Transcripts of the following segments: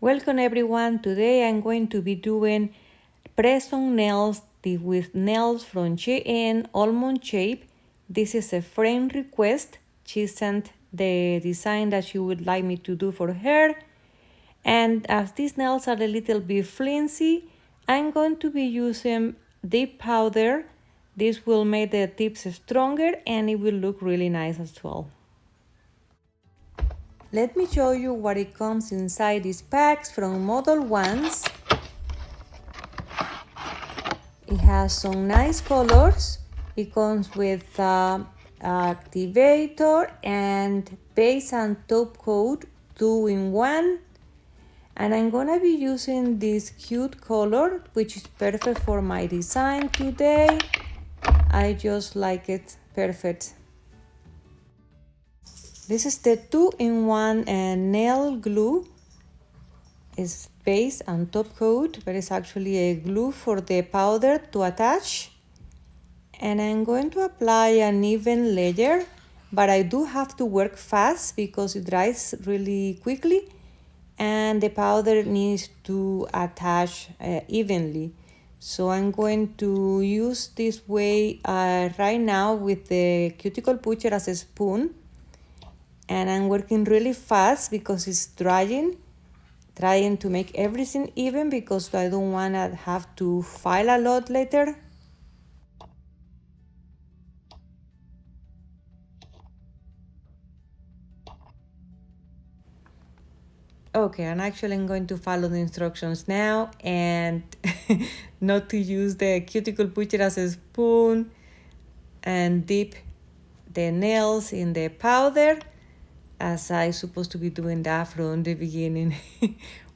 Welcome everyone. Today I'm going to be doing press-on nails with nails from SHEin almond shape. This is a friend request. She sent the design that she would like me to do for her. And as these nails are a little bit flimsy, I'm going to be using dip powder. This will make the tips stronger and it will look really nice as well. Let me show you what it comes inside these packs from Modelones. It has some nice colors. It comes with activator and base and top coat 2-in-1. And I'm gonna be using this cute color, which is perfect for my design today. I just like it perfect. This is the 2-in-1 nail glue. It's base and top coat, but it's actually a glue for the powder to attach. And I'm going to apply an even layer, but I do have to work fast because it dries really quickly and the powder needs to attach evenly. So I'm going to use this way right now with the cuticle pusher as a spoon. And I'm working really fast because it's drying, trying to make everything even because I don't want to have to file a lot later. Okay, and actually I'm going to follow the instructions now and not to use the cuticle pusher as a spoon and dip the nails in the powder as I'm supposed to be doing that from the beginning.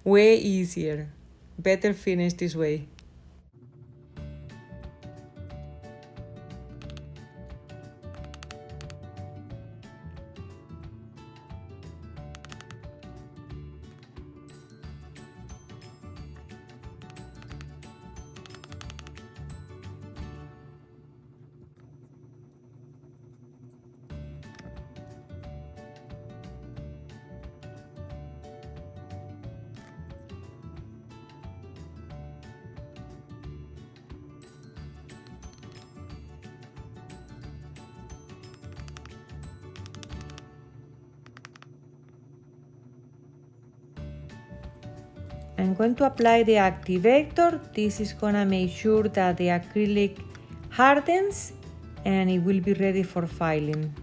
Way easier. Better finish this way. I'm going to apply the activator. This is gonna make sure that the acrylic hardens and it will be ready for filing.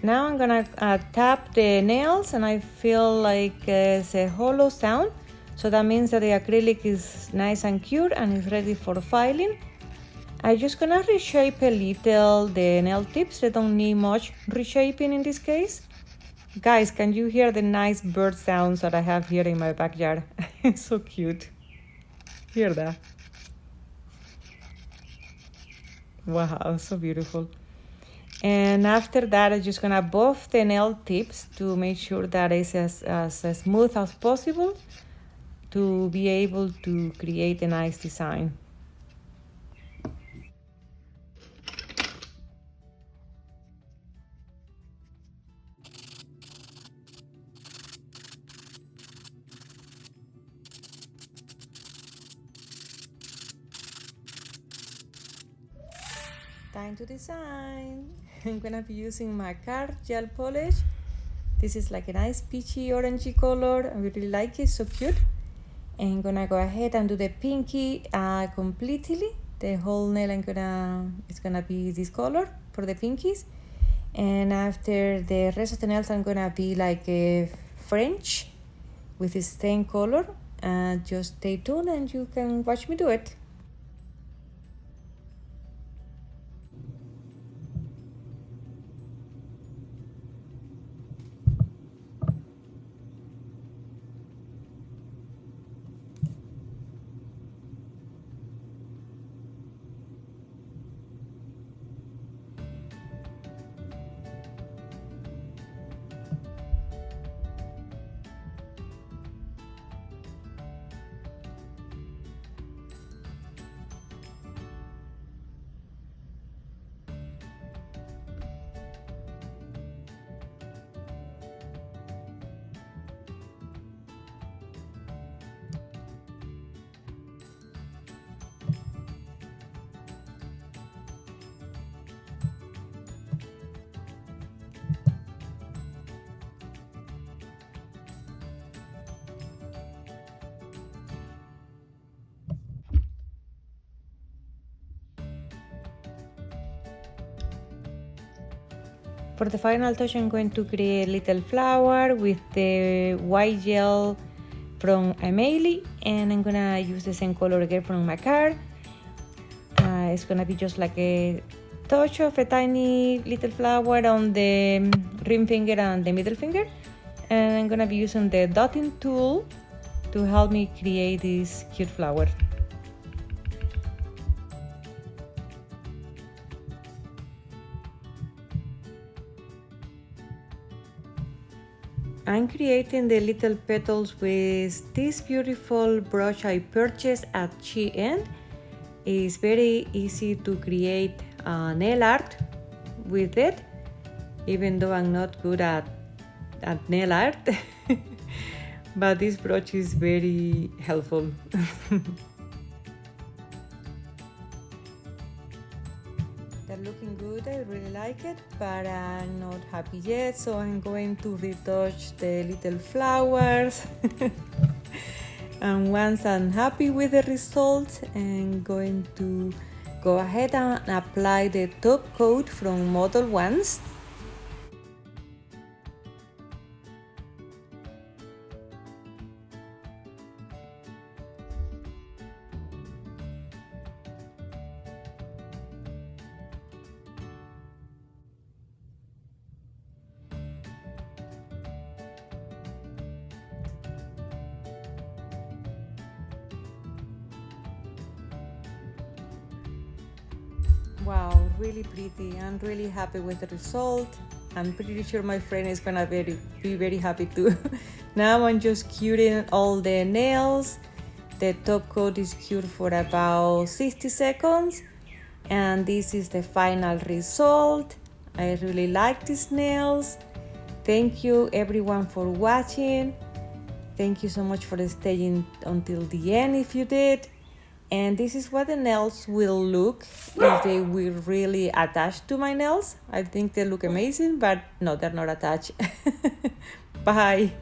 Now I'm gonna tap the nails and I feel like it's a hollow sound. So that means that the acrylic is nice and cured and is ready for filing. I'm just gonna reshape a little the nail tips. They don't need much reshaping in this case. Guys, can you hear the nice bird sounds that I have here in my backyard? It's so cute. Hear that? Wow, so beautiful. And after that, I'm just gonna buff the nail tips to make sure that it's as smooth as possible to be able to create a nice design. Time to design. I'm gonna be using Makartt gel polish. This is like a nice peachy orangey color. I really like it, so cute. And I'm gonna go ahead and do the pinky completely. The whole nail it's gonna be this color for the pinkies. And after the rest of the nails, I'm gonna be like a French with the same color. Just stay tuned and you can watch me do it. For the final touch, I'm going to create a little flower with the white gel from Amelie, and I'm gonna use the same color again from Makartt. It's gonna be just like a touch of a tiny little flower on the ring finger and the middle finger, and I'm gonna be using the dotting tool to help me create this cute flower. I'm creating the little petals with this beautiful brush I purchased at SHEin. It's very easy to create nail art with it, even though I'm not good at nail art. But this brush is very helpful. They're looking good, I really like it, but I'm not happy yet, so I'm going to retouch the little flowers. And once I'm happy with the result, I'm going to go ahead and apply the top coat from Modelones. Wow, really pretty. I'm really happy with the result. I'm pretty sure my friend is gonna be very happy too. Now I'm just curing all the nails. The top coat is cured for about 60 seconds. And this is the final result. I really like these nails. Thank you everyone for watching. Thank you so much for staying until the end if you did. And this is what the nails will look if they will really attach to my nails. I think they look amazing, but no, they're not attached. Bye.